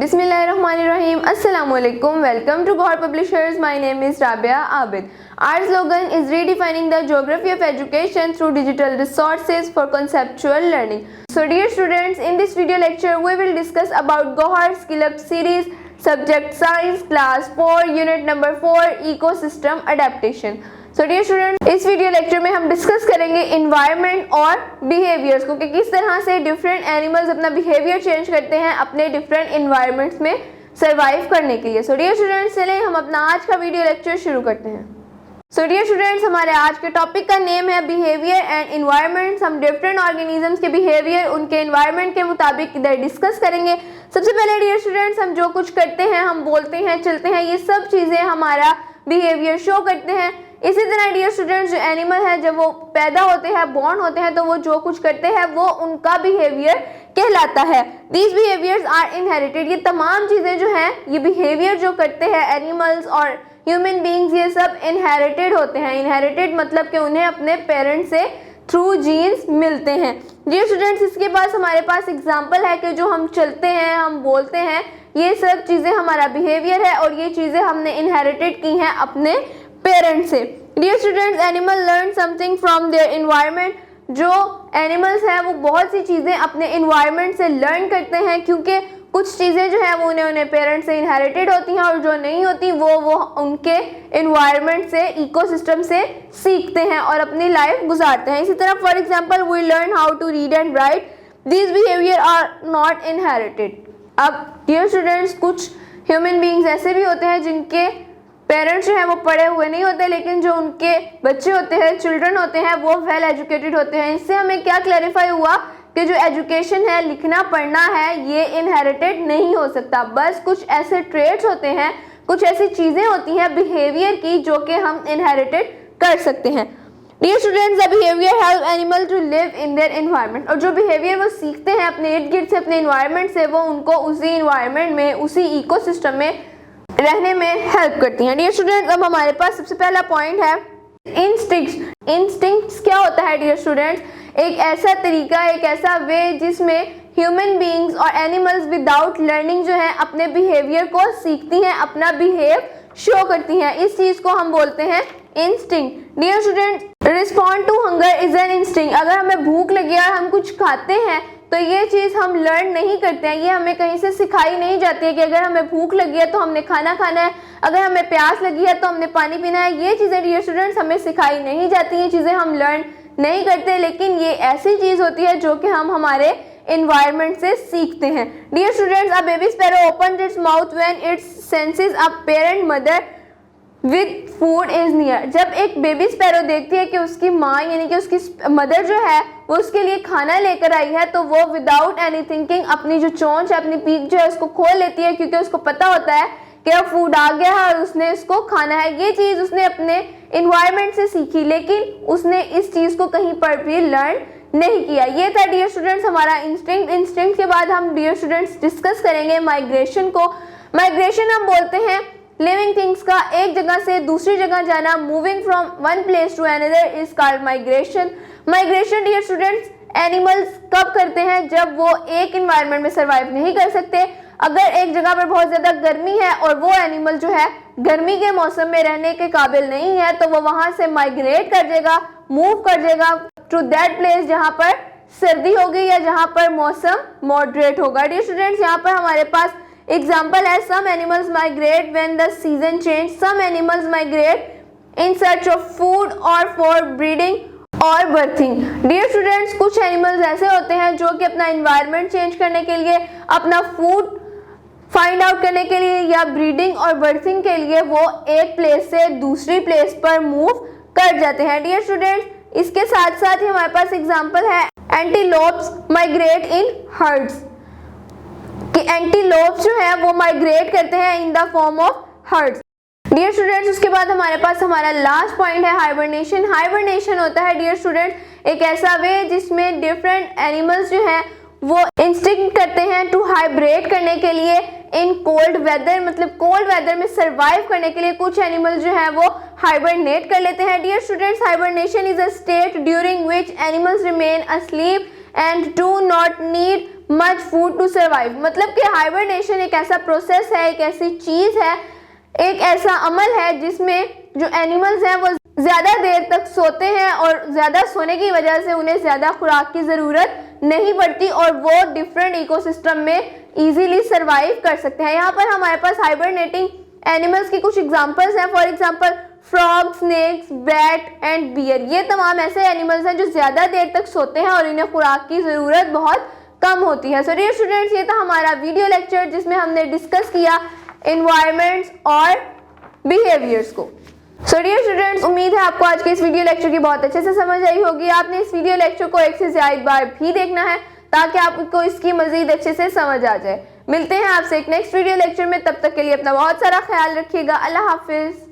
Bismillahirrahmanirrahim. Assalamualaikum. Welcome to Gawhar Publishers. My name is Rabia Abid. Our slogan is redefining the geography of education through digital resources for conceptual learning. So dear students, in this video lecture we will discuss about Gawhar Skill Up series, subject science, class 4, unit number 4, ecosystem adaptation. So dear student, इस video lecture में हम discuss करेंगे environment और behaviours को कि किस तरह से डिफरेंट एनिमल्स अपना बिहेवियर चेंज करते हैं अपने डिफरेंट इन्वायरमेंट्स में सर्वाइव करने के लिए। सो डियर स्टूडेंट्स, चलें हम अपना आज का वीडियो लेक्चर शुरू करते हैं। सो डियर स्टूडेंट्स, हमारे आज के टॉपिक का नेम है बिहेवियर एंड इन्वायरमेंट्स। हम डिफरेंट ऑर्गेनिजम्स के बिहेवियर उनके इन्वायरमेंट के मुताबिक इधर डिस्कस करेंगे। सबसे पहले डियर स्टूडेंट्स, हम जो कुछ करते हैं, हम बोलते हैं, चलते हैं, ये सब चीज़ें हमारा बिहेवियर शो करते हैं। इसी तरह डियर स्टूडेंट्स, जो एनिमल है जब वो पैदा होते हैं, बॉर्न होते हैं, तो वो जो कुछ करते हैं वो उनका बिहेवियर कहलाता है। These behaviours are inherited. ये तमाम चीज़ें जो हैं, ये बिहेवियर जो करते हैं एनिमल्स और ह्यूमन बींग्स, ये सब इनहेरिटेड होते हैं। इनहेरिटेड मतलब कि उन्हें अपने पेरेंट्स से थ्रू जीन्स मिलते हैं। डियर स्टूडेंट्स, इसके पास हमारे पास एग्जाम्पल है कि जो हम चलते हैं, हम बोलते हैं, ये सब चीज़ें हमारा बिहेवियर है और ये चीज़ें हमने इनहेरिटेड की हैं अपने पेरेंट्स से। Dear students, animal learn something from their environment. जो एनिमल्स हैं वो बहुत सी चीज़ें अपने इन्वायरमेंट से लर्न करते हैं, क्योंकि कुछ चीज़ें जो हैं वो उन्हें पेरेंट्स से इनहेरिटेड होती हैं और जो नहीं होती वो उनके इन्वायरमेंट से, इकोसिस्टम से सीखते हैं और अपनी लाइफ गुजारते हैं। इसी तरह for example we learn how to read and write, this behaviour are not inherited. अब डियर स्टूडेंट्स, कुछ ह्यूमन बींग्स ऐसे भी होते हैं जिनके पेरेंट्स जो हैं वो पढ़े हुए नहीं होते, लेकिन जो उनके बच्चे होते हैं, चिल्ड्रन होते हैं, वो वेल एजुकेटेड होते हैं। इससे हमें क्या क्लैरिफाई हुआ कि जो एजुकेशन है, लिखना पढ़ना है, ये इनहेरिटेड नहीं हो सकता। बस कुछ ऐसे ट्रेट्स होते हैं, कुछ ऐसी चीज़ें होती हैं बिहेवियर की जो कि हम इनहेरिटेड कर सकते हैं। Dear students, the behaviour help animal to live in their environment. और जो बिहेवियर वो सीखते हैं अपने इर्द गिर्द से, अपने इन्वायरमेंट से, वो उनको उसी इन्वायरमेंट में, उसी इकोसिस्टम में रहने में हेल्प करती हैं। डियर स्टूडेंट्स, अब हमारे पास सबसे पहला पॉइंट है इंस्टिंक्ट्स। इंस्टिंक्ट्स क्या होता है डियर स्टूडेंट्स? एक ऐसा तरीका, एक ऐसा वे जिसमें ह्यूमन बींग्स और एनिमल्स विदाउट लर्निंग जो है अपने बिहेवियर को सीखती हैं, अपना बिहेव शो करती हैं। इस चीज़ को हम बोलते हैं instinct. Dear students, respond to hunger is an instinct. अगर हमें भूख लगी और हम कुछ खाते हैं तो ये चीज़ हम लर्न नहीं करते हैं, ये हमें कहीं से सिखाई नहीं जाती है कि अगर हमें भूख लगी है तो हमने खाना खाना है, अगर हमें प्यास लगी है तो हमने पानी पीना है। ये चीज़ें डियर स्टूडेंट्स हमें सिखाई नहीं जाती, ये चीज़ें हम लर्न नहीं करते, लेकिन ये ऐसी चीज़ होती है जो कि हम हमारे इन्वायरमेंट से सीखते हैं। Dear students, a baby sparrow opens its mouth when it senses a parent mother with food is near. जब एक बेबी स्पैरो देखती है कि उसकी माँ यानी कि उसकी मदर जो है वो उसके लिए खाना लेकर आई है, तो वो विदाउट एनी थिंकिंग अपनी जो चोंच है, अपनी पीक जो है, उसको खोल लेती है, क्योंकि उसको पता होता है कि अब फूड आ गया है और उसने इसको खाना है। ये चीज़ उसने अपने इन्वायरमेंट से सीखी, लेकिन उसने इस चीज़ को कहीं पर भी लर्न नहीं किया। ये था डियर स्टूडेंट्स हमारा इंस्टिंक्ट। इंस्टिंक्ट के बाद हम डियर स्टूडेंट्स डिस्कस करेंगे माइग्रेशन को। माइग्रेशन हम बोलते हैं लिविंग थिंग्स का एक जगह से दूसरी जगह जाना। Moving from one place to another is called migration. Migration dear students animals कब करते हैं? जब वो एक इन्वायरमेंट में सर्वाइव नहीं कर सकते। अगर एक जगह पर बहुत ज़्यादा गर्मी है और वो एनिमल जो है गर्मी के मौसम में रहने के काबिल नहीं है, तो वो वहाँ से माइग्रेट कर जाएगा, मूव कर जाएगा टू दैट प्लेस जहाँ पर सर्दी होगी या जहाँ पर मौसम मॉडरेट होगा। डियर स्टूडेंट्स, यहाँ पर हमारे पास एग्जाम्पल है, some animals migrate when the season change, some animals migrate in search of food और फॉर ब्रीडिंग और बर्थिंग। डियर स्टूडेंट्स, कुछ एनिमल्स ऐसे होते हैं जो कि अपना इन्वायरमेंट चेंज करने के लिए, अपना फूड फाइंड आउट करने के लिए या ब्रीडिंग और बर्थिंग के लिए वो एक प्लेस से दूसरी प्लेस पर मूव कर जाते हैं। डियर स्टूडेंट्स, इसके साथ साथ ही हमारे पास एग्जाम्पल है एंटीलोप्स माइग्रेट इन हर्ड्स, कि एंटीलोप्स जो है वो माइग्रेट करते हैं in the form of herds. Dear students, उसके बाद हमारे पास हमारा लास्ट पॉइंट है हाइबरनेशन। हाइबरनेशन होता है डियर स्टूडेंट्स एक ऐसा वे जिसमें डिफरेंट एनिमल्स जो हैं वो इंस्टिंक्ट करते हैं टू हाइब्रेट करने के लिए इन कोल्ड वेदर, मतलब कोल्ड वेदर में सर्वाइव करने के लिए कुछ एनिमल्स जो है वो हाइबरनेट कर लेते हैं। Dear students, hibernation is a state during which animals remain asleep and do not need much food to survive. मतलब कि हाइबरनेशन एक ऐसा प्रोसेस है, एक ऐसी चीज है, एक ऐसा अमल है जिसमें जो एनिमल्स हैं वो ज़्यादा देर तक सोते हैं और ज़्यादा सोने की वजह से उन्हें ज़्यादा खुराक की ज़रूरत नहीं पड़ती और वो डिफरेंट इकोसिस्टम में इजीली सरवाइव कर सकते हैं। यहाँ पर हमारे पास हाइबरनेटिंग एनिमल्स की कुछ एग्जांपल्स हैं। For example frog, snakes, bat and bear. ये तमाम ऐसे एनिमल्स हैं जो ज़्यादा देर तक सोते हैं और इन्हें खुराक की ज़रूरत बहुत कम होती है। सो डियर स्टूडेंट्स, ये था हमारा वीडियो लेक्चर जिसमें हमने डिस्कस किया एनवायरनमेंट्स और बिहेवियर्स को। सो डियर स्टूडेंट्स, उम्मीद है आपको आज के इस वीडियो लेक्चर की बहुत अच्छे से समझ आई होगी। आपने इस वीडियो लेक्चर को एक से ज्यादा बार भी देखना है ताकि आपको इसकी मजीद अच्छे से समझ आ जाए। मिलते हैं आपसे एक नेक्स्ट वीडियो लेक्चर में, तब तक के लिए अपना बहुत सारा ख्याल रखिएगा। अल्लाह हाफिज।